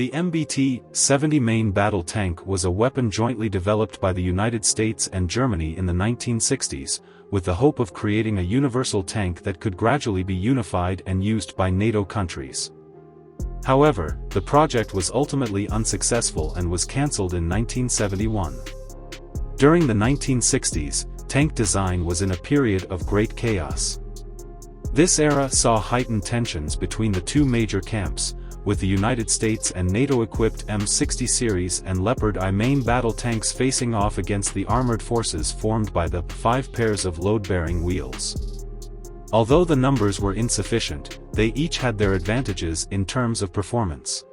The MBT-70 main battle tank was a weapon jointly developed by the United States and Germany in the 1960s, with the hope of creating a universal tank that could gradually be unified and used by NATO countries. However, the project was ultimately unsuccessful and was cancelled in 1971. During the 1960s, tank design was in a period of great chaos. This era saw heightened tensions between the two major camps, with the United States and NATO-equipped M60 series and Leopard I main battle tanks facing off against the armored forces formed by the 5 pairs of load-bearing wheels. Although the numbers were insufficient, they each had their advantages in terms of performance.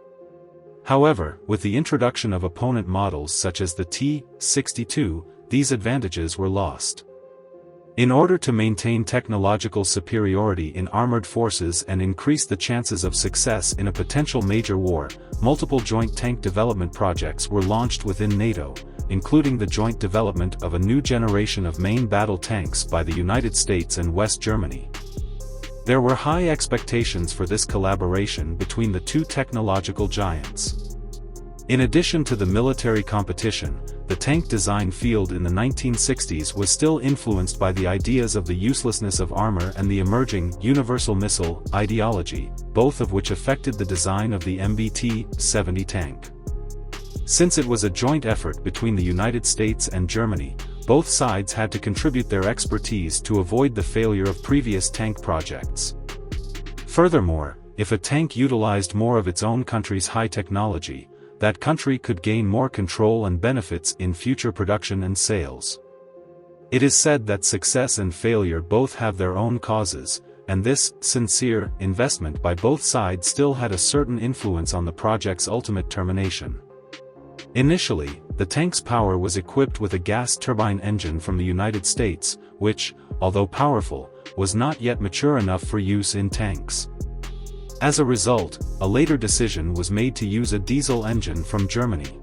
However, with the introduction of opponent models such as the T-62, these advantages were lost. In order to maintain technological superiority in armored forces and increase the chances of success in a potential major war, multiple joint tank development projects were launched within NATO, including the joint development of a new generation of main battle tanks by the United States and West Germany. There were high expectations for this collaboration between the two technological giants. In addition to the military competition, the tank design field in the 1960s was still influenced by the ideas of the uselessness of armor and the emerging universal missile ideology, both of which affected the design of the MBT-70 tank. Since it was a joint effort between the United States and Germany, both sides had to contribute their expertise to avoid the failure of previous tank projects. Furthermore, if a tank utilized more of its own country's high technology, that country could gain more control and benefits in future production and sales. It is said that success and failure both have their own causes, and this sincere investment by both sides still had a certain influence on the project's ultimate termination. Initially, the tank's power was equipped with a gas turbine engine from the United States, which, although powerful, was not yet mature enough for use in tanks. As a result, a later decision was made to use a diesel engine from Germany.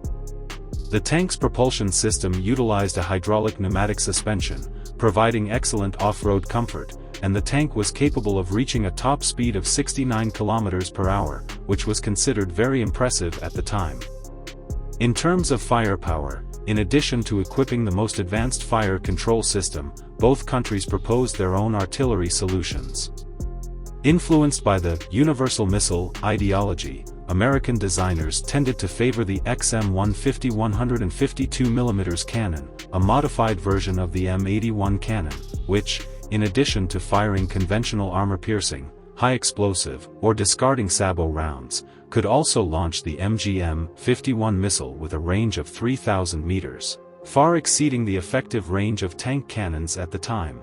The tank's propulsion system utilized a hydraulic pneumatic suspension, providing excellent off-road comfort, and the tank was capable of reaching a top speed of 69 km per hour, which was considered very impressive at the time. In terms of firepower, in addition to equipping the most advanced fire control system, both countries proposed their own artillery solutions. Influenced by the universal missile ideology, American designers tended to favor the XM150 152mm cannon, a modified version of the M81 cannon, which, in addition to firing conventional armor-piercing, high-explosive, or discarding sabot rounds, could also launch the MGM-51 missile with a range of 3,000 meters, far exceeding the effective range of tank cannons at the time.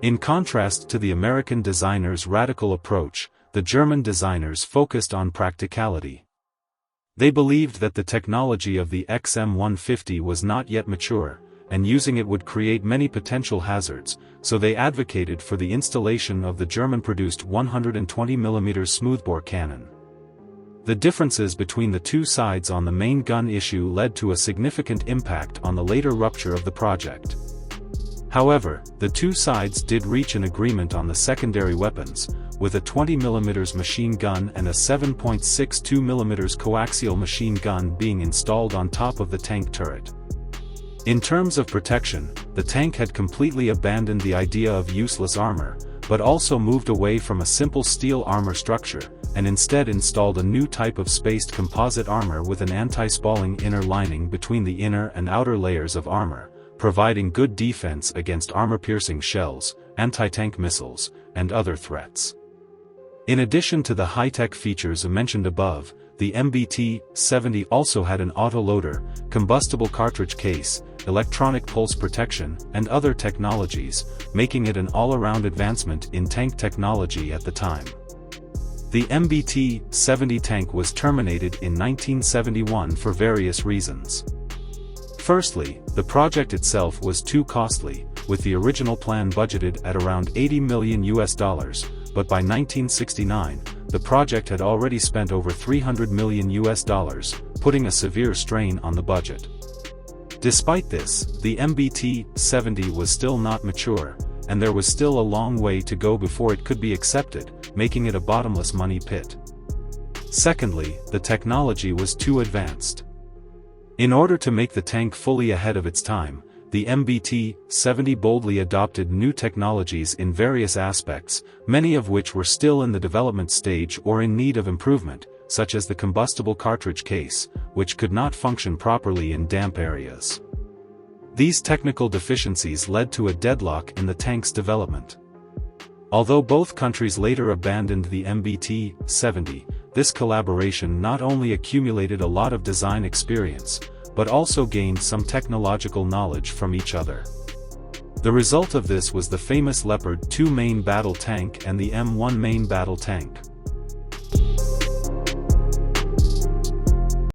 In contrast to the American designers' radical approach, the German designers focused on practicality. They believed that the technology of the XM150 was not yet mature, and using it would create many potential hazards, so they advocated for the installation of the German-produced 120mm smoothbore cannon. The differences between the two sides on the main gun issue led to a significant impact on the later rupture of the project. However, the two sides did reach an agreement on the secondary weapons, with a 20mm machine gun and a 7.62mm coaxial machine gun being installed on top of the tank turret. In terms of protection, the tank had completely abandoned the idea of useless armor, but also moved away from a simple steel armor structure, and instead installed a new type of spaced composite armor with an anti-spalling inner lining between the inner and outer layers of armor, providing good defense against armor-piercing shells, anti-tank missiles, and other threats. In addition to the high-tech features mentioned above, the MBT-70 also had an autoloader, combustible cartridge case, electronic pulse protection, and other technologies, making it an all-around advancement in tank technology at the time. The MBT-70 tank was terminated in 1971 for various reasons. Firstly, the project itself was too costly, with the original plan budgeted at around $80 million, but by 1969, the project had already spent over $300 million, putting a severe strain on the budget. Despite this, the MBT-70 was still not mature, and there was still a long way to go before it could be accepted, making it a bottomless money pit. Secondly, the technology was too advanced. In order to make the tank fully ahead of its time, the MBT-70 boldly adopted new technologies in various aspects, many of which were still in the development stage or in need of improvement, such as the combustible cartridge case, which could not function properly in damp areas. These technical deficiencies led to a deadlock in the tank's development. Although both countries later abandoned the MBT-70, this collaboration not only accumulated a lot of design experience, but also gained some technological knowledge from each other. The result of this was the famous Leopard 2 main battle tank and the M1 main battle tank.